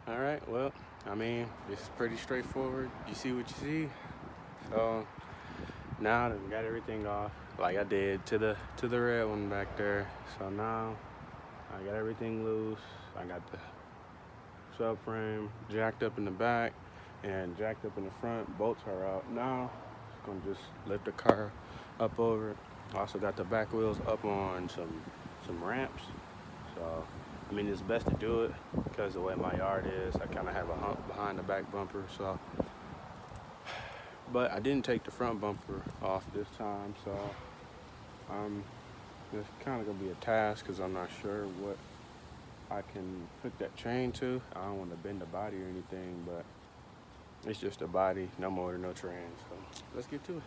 All right, well, I mean, this is pretty straightforward. You see what you see. So now that we got everything off, like I did to the red one back there. So now I got everything loose. I got the subframe jacked up in the back and jacked up in the front. Bolts are out. Now it's gonna just lift the car up over it. Also got the back wheels up on some ramps. So I mean, it's best to do it because the way my yard is, I kind of have a hump behind the back bumper. So, but I didn't take the front bumper off this time. So it's kind of gonna be a task because I'm not sure what I can hook that chain to. I don't want to bend the body or anything, but it's just a body, no motor, no trans. So let's get to it.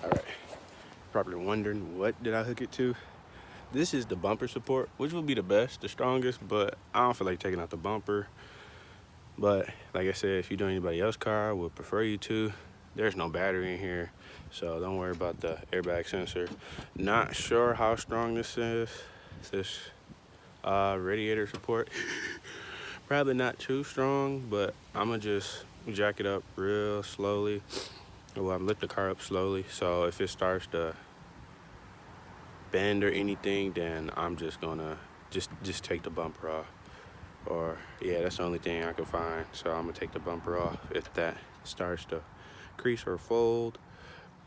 All right. Probably wondering what did I hook it to. This is the bumper support, which will be the best, the strongest, but I don't feel like taking out the bumper. But like I said, if you do anybody else's car, I would prefer you to. There's no battery in here, so don't worry about the airbag sensor. Not sure how strong this is. This radiator support. Probably not too strong, but I'm gonna just jack it up real slowly. Well, I'm lift the car up slowly, so if it starts to bend or anything, then I'm just gonna just take the bumper off. Or yeah, that's the only thing I can find. So I'm gonna take the bumper off if that starts to crease or fold.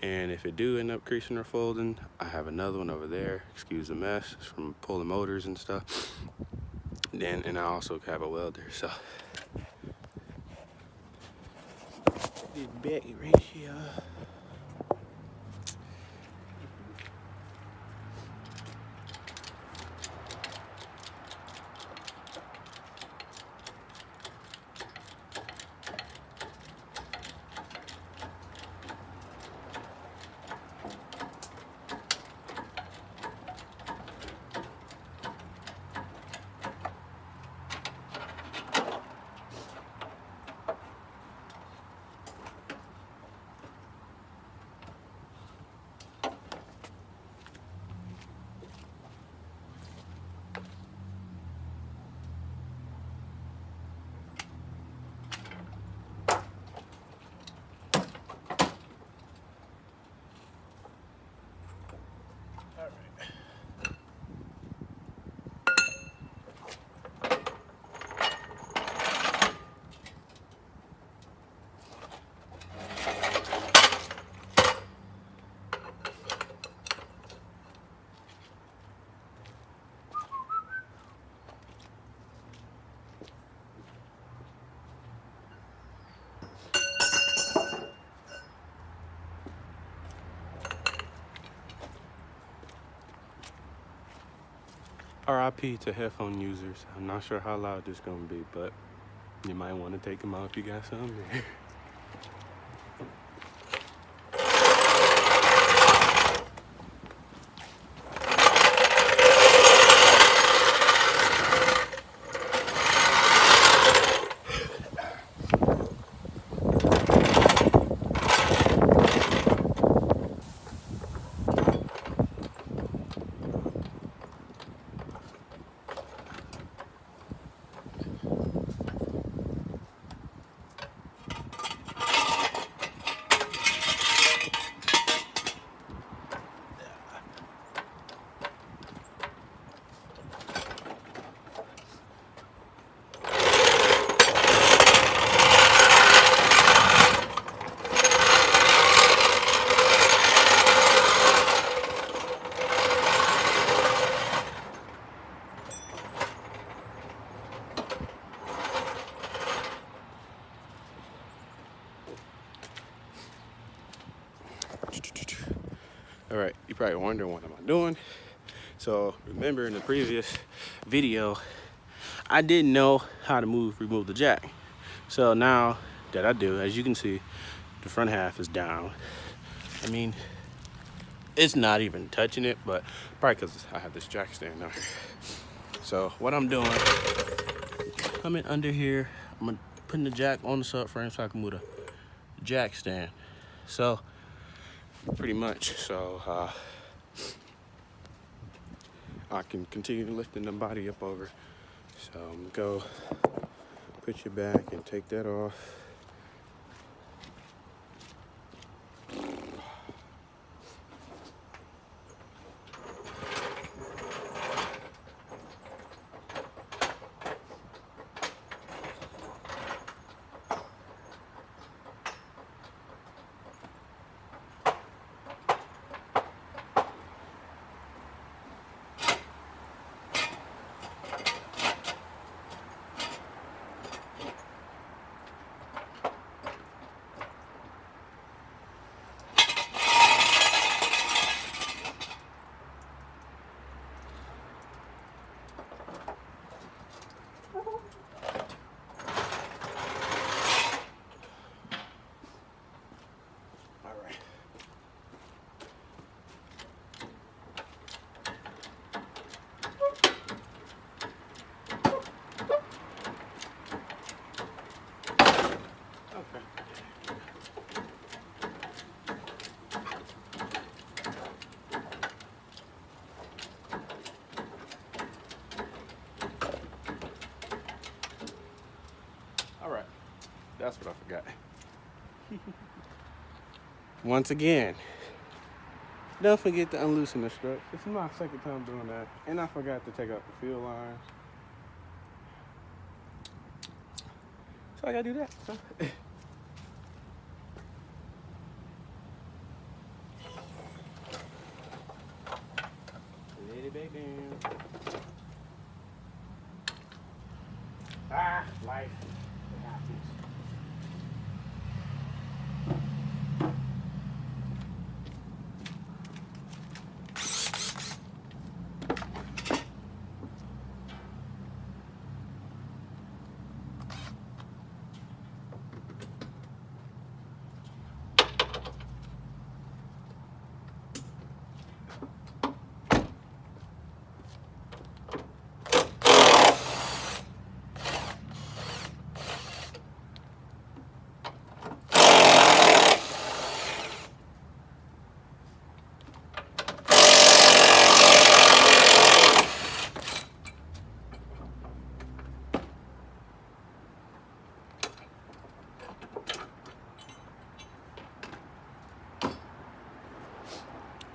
And if it do end up creasing or folding, I have another one over there. Excuse the mess, it's from pulling motors and stuff. And I also have a welder. So the back ratio. RIP to headphone users. I'm not sure how loud this gonna be, but you might want to take them out if you got some there. All right, you're probably wondering what am I doing. So remember in the previous video, I didn't know how to remove the jack. So now that I do, as you can see, the front half is down. I mean, it's not even touching it, but probably because I have this jack stand out here. So what I'm doing, coming under here, I'm putting the jack on the subframe so I can move the jack stand. So pretty much, so I can continue lifting the body up over. So I'm gonna go put your back and take that off. That's what I forgot. Once again, don't forget to unloosen the strut. This is my second time doing that. And I forgot to take out the fuel lines. So I gotta do that. So. Let it back down. Ah, life. It happens.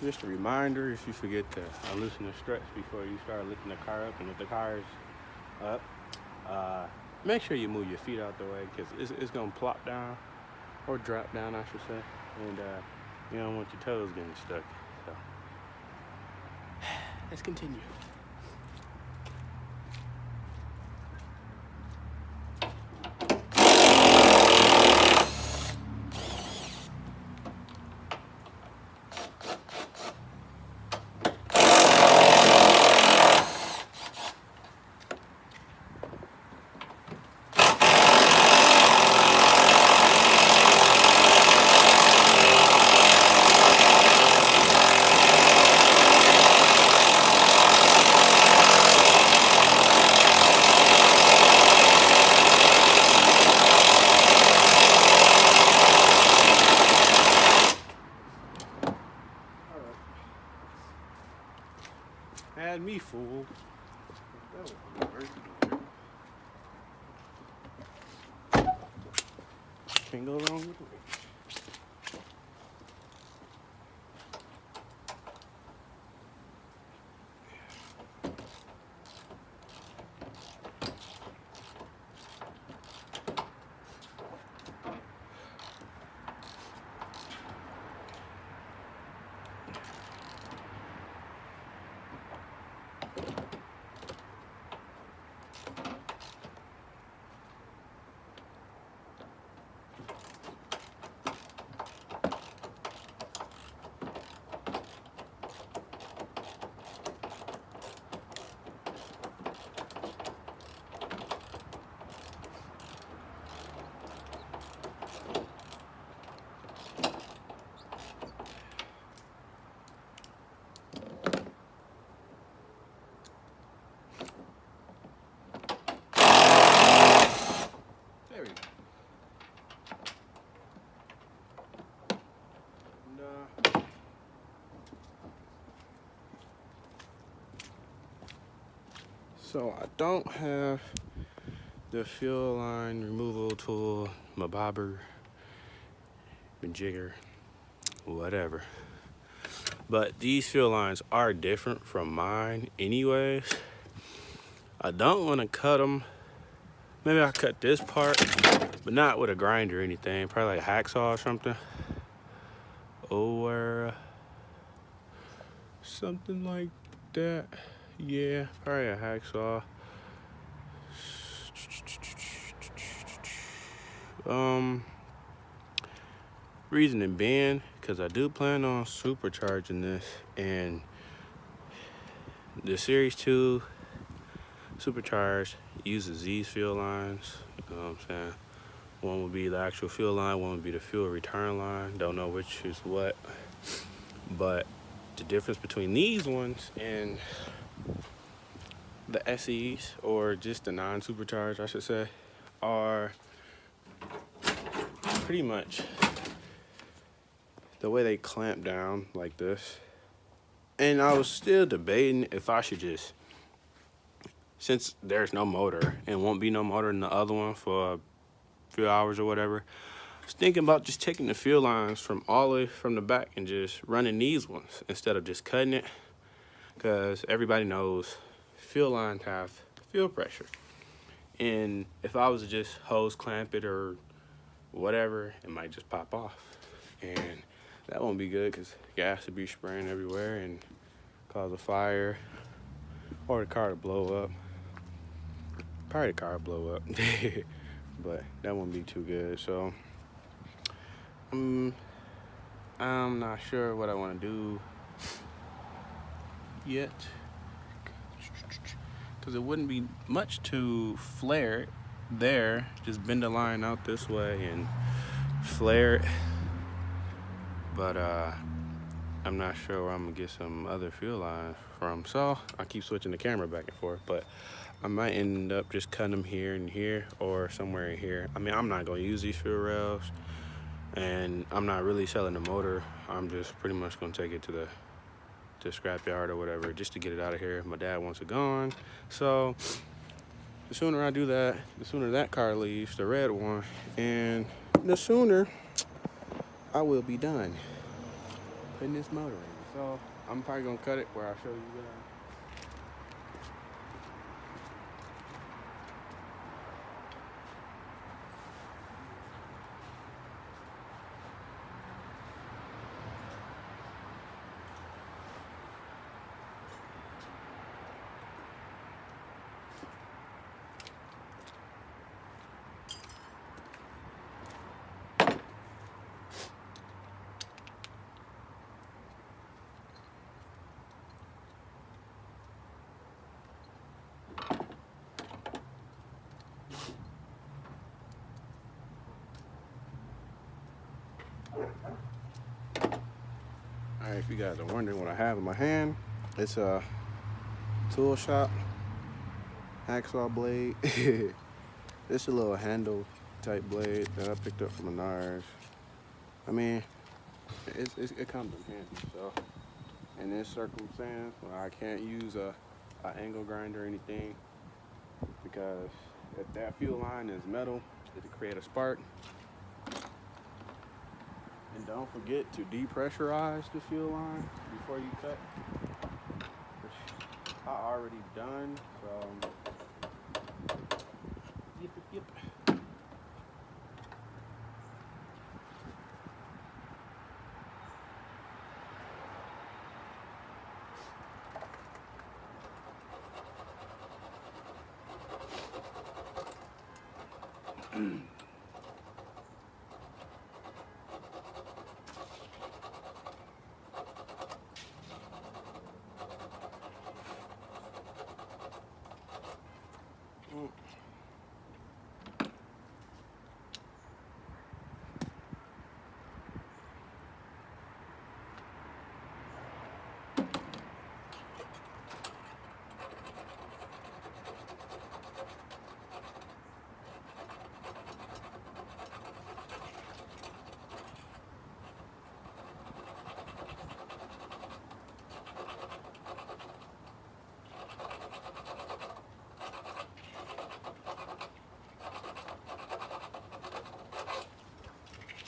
Just a reminder, if you forget to loosen the struts before you start lifting the car up, and if the car is up, make sure you move your feet out the way, because it's going to plop down, or drop down I should say, and you don't want your toes getting stuck. So let's continue. Can't go wrong with it. So I don't have the fuel line removal tool, my bobber, my jigger, whatever. But these fuel lines are different from mine anyways. I don't want to cut them. Maybe I'll cut this part, but not with a grinder or anything. Probably like a hacksaw or something. Or something like that. Yeah, probably a hacksaw. Reasoning being, because I do plan on supercharging this, and the Series 2 supercharged uses these fuel lines. You know what I'm saying? One would be the actual fuel line, one would be the fuel return line. Don't know which is what. But the difference between these ones and the SEs, or just the non-supercharged, I should say, are pretty much the way they clamp down like this. And I was still debating if I should just, since there's no motor and won't be no motor in the other one for a few hours or whatever, I was thinking about just taking the fuel lines from all the way from the back and just running these ones instead of just cutting it, because everybody knows fuel lines have fuel pressure. And if I was to just hose clamp it or whatever, it might just pop off. And that won't be good because gas would be spraying everywhere and cause a fire, or the car to blow up. Probably the car would blow up, but that won't be too good. So I'm not sure what I want to do yet, because it wouldn't be much to flare it there. Just bend the line out this way and flare it. But I'm not sure where I'm gonna get some other fuel lines from, so I keep switching the camera back and forth. But I might end up just cutting them here and here, or somewhere in here. I mean, I'm not gonna use these fuel rails, and I'm not really selling the motor. I'm just pretty much gonna take it to the scrap yard or whatever, just to get it out of here. My dad wants it gone, so the sooner I do that, the sooner that car leaves, the red one, and the sooner I will be done putting this motor in. So I'm probably gonna cut it where I show you guys. Alright, if you guys are wondering what I have in my hand, it's a tool shop hacksaw blade. It's a little handle type blade that I picked up from Menards. I mean, it comes in handy. So in this circumstance, where I can't use a angle grinder or anything, because if that fuel line is metal, it'll create a spark. And don't forget to depressurize the fuel line before you cut, which I already done, so yep.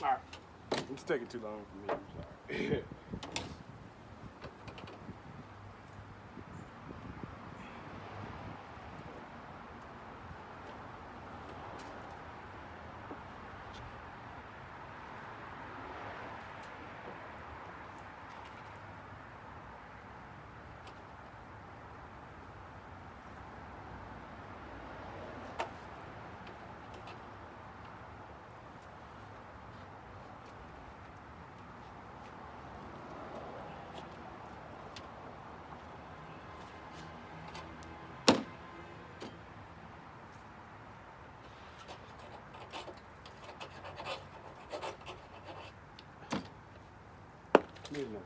All right, it's taking too long for me. I'm sorry. Need another.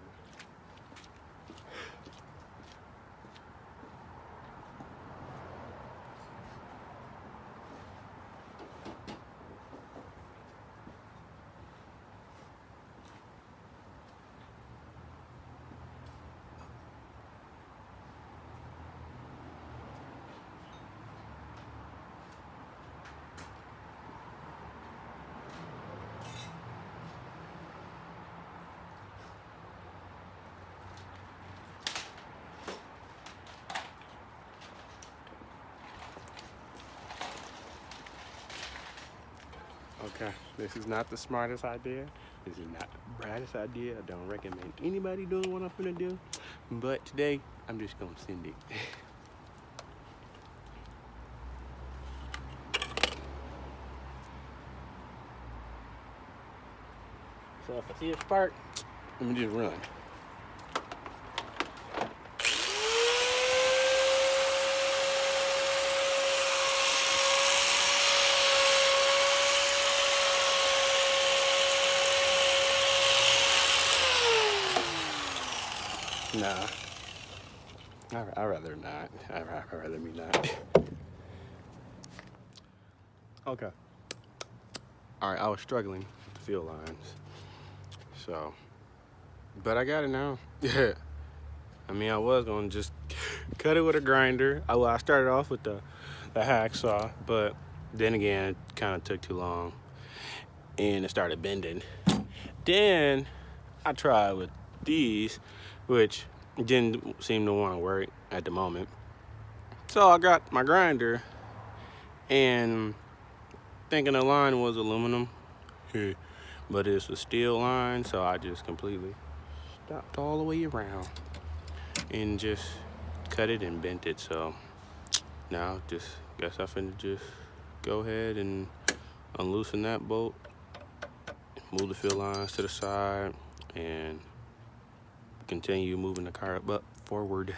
Okay, this is not the smartest idea. This is not the brightest idea. I don't recommend anybody doing what I'm gonna do. But today, I'm just gonna send it. So if I see a spark, let me just run. Nah, I'd rather not. I'd rather me not. Okay. All right, I was struggling with the fuel lines. So, but I got it now. Yeah. I mean, I was gonna just cut it with a grinder. I started off with the hacksaw, but then again, it kind of took too long and it started bending. Then I tried with these, which didn't seem to want to work at the moment. So I got my grinder and thinking the line was aluminum, but it's a steel line, so I just completely stopped all the way around and just cut it and bent it. So now just guess I finna just go ahead and unloosen that bolt, move the fuel lines to the side, and continue moving the car up forward.